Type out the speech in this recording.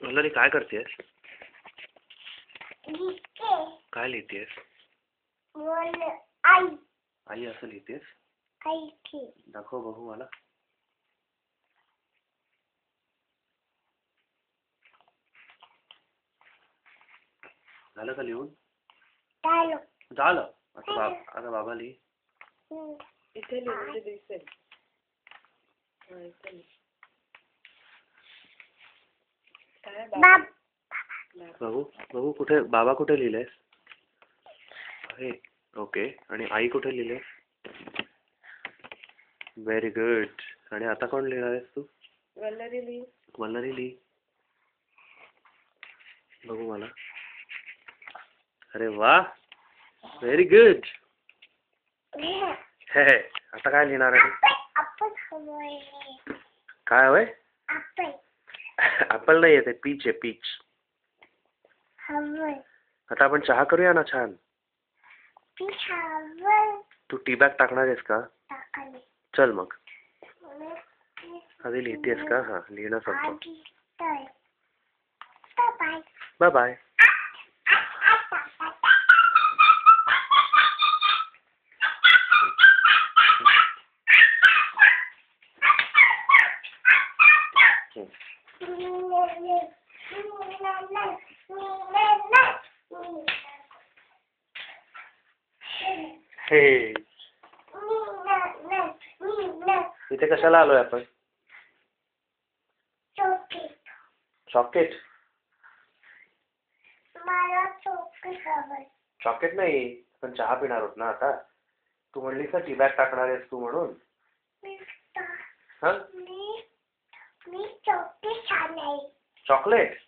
वल्लरी काय करतेस? लिहिते. काय लिहितेस? आई. आई असं लिहितेस? आई की. दाखव बघू मला. झालं का लिहून? झालं. आता बाबा लिही. इथे लिहिलेलं दिसेल. बघू बघू कुठे बाबा कुठे लिहिलेस? आहे. ओके. आणि आई कुठे लिहिलेस? Very good. आणि आता कोण लिहिणार आहेस तू? वल्लरी लिही. वल्लरी लिही. बघू मला. अरे वा, व्हेरी गुड. हे आता काय लिहिणार आहे? काय हवंय? ऍपल नाही येते, पीच आहे, पीच. आता आपण चहा करूया ना छान. तू टी बॅग टाकणार आहेस का? चल मग. आधी लिहितेस का? हा, लिहिणं संपव. Bye bye. हे इथे कशाला आलोय आपण? चॉकलेट. चॉकलेट नाही, आपण चहा पिणार आहोत ना आता. तू म्हणलीस ना टी बॅग टाकणार आहेस तू म्हणून. चॉकलेट?